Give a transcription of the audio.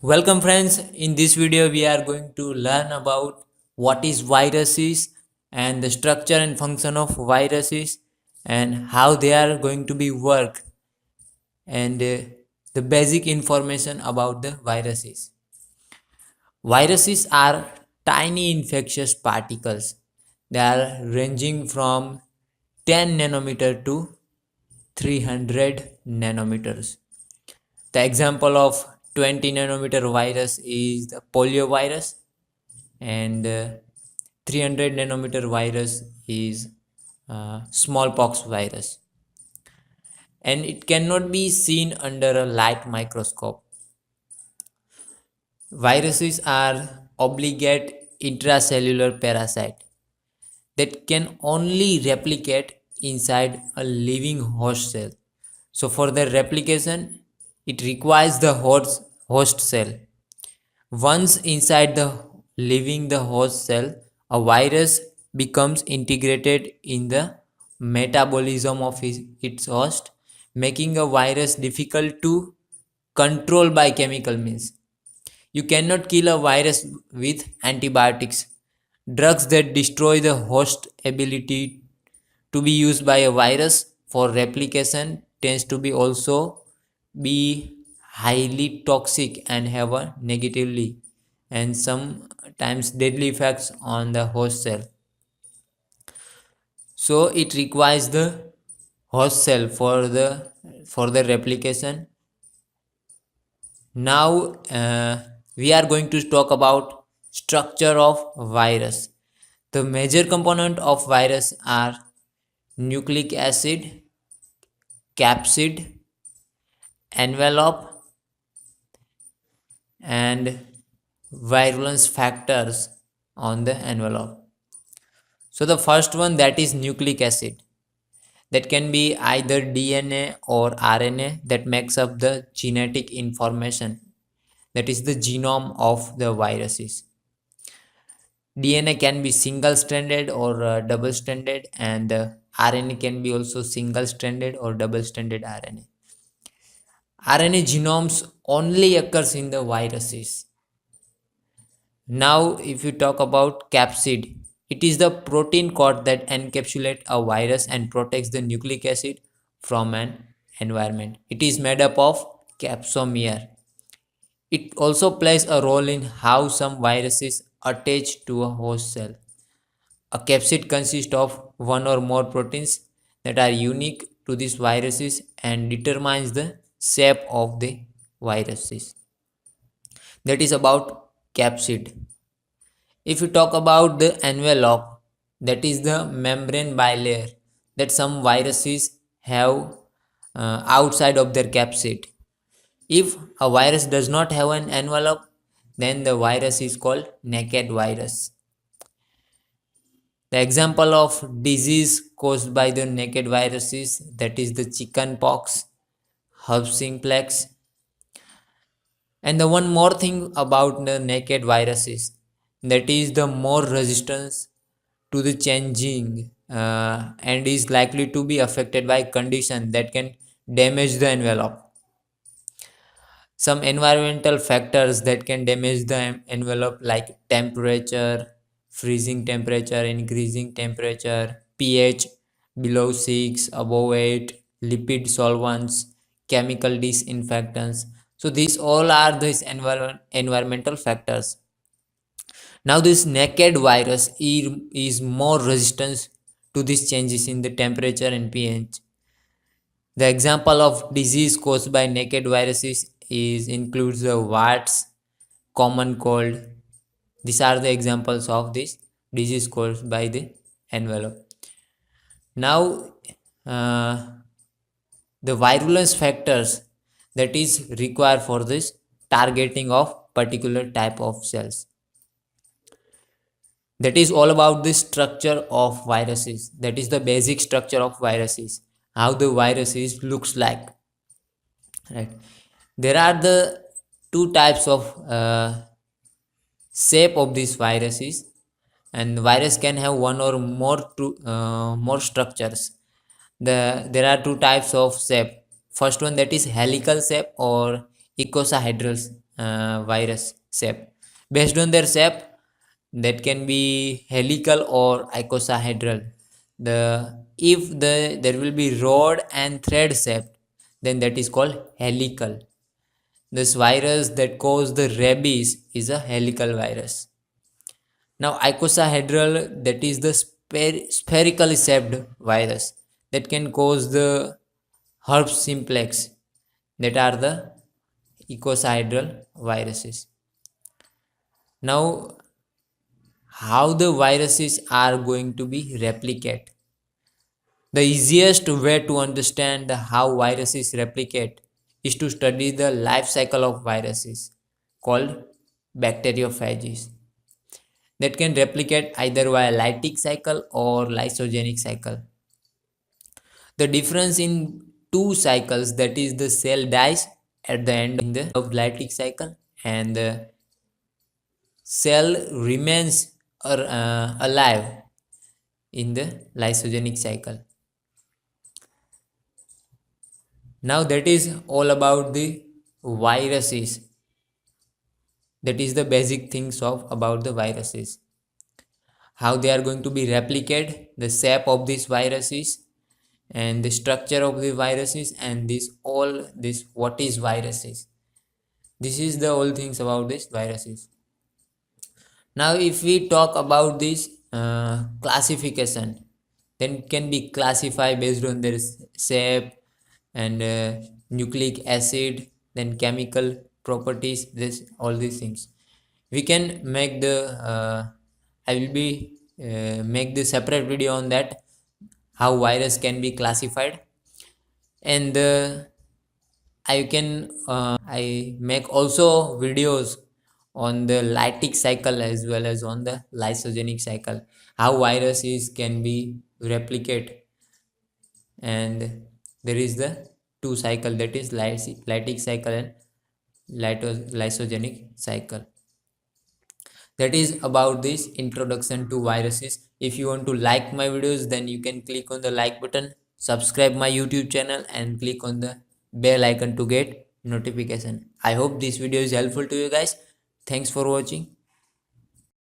Welcome friends, in this video we are going to learn about what is viruses and the structure and function of viruses and how they are going to be work and the basic information about the viruses. Viruses are tiny infectious particles. They are ranging from 10 nanometer to 300 nanometers. The example of 20 nanometer virus is the polio virus and 300 nanometer virus is smallpox virus, and it cannot be seen under a light microscope. Viruses are obligate intracellular parasite that can only replicate inside a living host cell. So for their replication, it requires the host cell. Once inside the leaving the host cell, a virus becomes integrated in the metabolism of its host, making a virus difficult to control by chemical means. You cannot kill a virus with antibiotics. Drugs that destroy the host ability to be used by a virus for replication tends to be also be highly toxic and have a negatively and sometimes deadly effects on the host cell. So it requires the host cell for the replication. Now we are going to talk about structure of virus. The major component of virus are nucleic acid, capsid, envelope, and virulence factors on the envelope. So the first one, that is nucleic acid, that can be either DNA or RNA that makes up the genetic information, that is the genome of the viruses. DNA can be single stranded or double stranded, and RNA can be also single stranded or double stranded RNA. RNA genomes only occurs in the viruses. Now, if you talk about capsid, it is the protein coat that encapsulates a virus and protects the nucleic acid from an environment. It is made up of capsomere. It also plays a role in how some viruses attach to a host cell. A capsid consists of one or more proteins that are unique to these viruses and determines the shape of the viruses. That is about capsid. If you talk about the envelope, that is the membrane bilayer that some viruses have outside of their capsid. If a virus does not have an envelope, then the virus is called naked virus. The example of disease caused by the naked viruses, that is the chicken pox, herpes simplex. And the one more thing about the naked viruses, that is the more resistance to the changing and is likely to be affected by condition that can damage the envelope. Some environmental factors that can damage the envelope, like temperature, freezing temperature, increasing temperature, pH below 6, above 8, lipid solvents, chemical disinfectants. So these all are these environmental factors. Now this naked virus is more resistant to these changes in the temperature and pH. The example of disease caused by naked viruses is includes the warts, common cold. These are the examples of this disease caused by the envelope. Now the virulence factors that is required for this targeting of particular type of cells. That is all about the structure of viruses. That is the basic structure of viruses, how the viruses looks like, right? There are the two types of shape of these viruses, and virus can have one or more structures. There are two types of shape. First one, that is helical shape or icosahedral virus shape. Based on their shape, that can be helical or icosahedral. If there will be rod and thread shape, then that is called helical. This virus that cause the rabies is a helical virus. Now icosahedral, that is the spherically shaped virus that can cause the herpes simplex, that are the icosahedral viruses. Now, how the viruses are going to be replicate? The easiest way to understand how viruses replicate is to study the life cycle of viruses called bacteriophages that can replicate either via lytic cycle or lysogenic cycle. The difference in two cycles, that is the cell dies at the end in the of lytic cycle and the cell remains alive in the lysogenic cycle. Now that is all about the viruses. That is the basic things of about the viruses. How they are going to be replicated, the shape of these viruses, and the structure of the viruses, and this what is viruses. This is the all things about these viruses. Now if we talk about this classification, then can be classified based on their shape and nucleic acid, then chemical properties, this all these things we can make the I will be make the separate video on that, how virus can be classified. And I make also videos on the lytic cycle as well as on the lysogenic cycle, how viruses can be replicate. And there is the two cycle, that is lytic cycle and lysogenic cycle. That is about this introduction to viruses. If you want to like my videos, then you can click on the like button, subscribe my YouTube channel and click on the bell icon to get notification. I hope this video is helpful to you guys. Thanks for watching.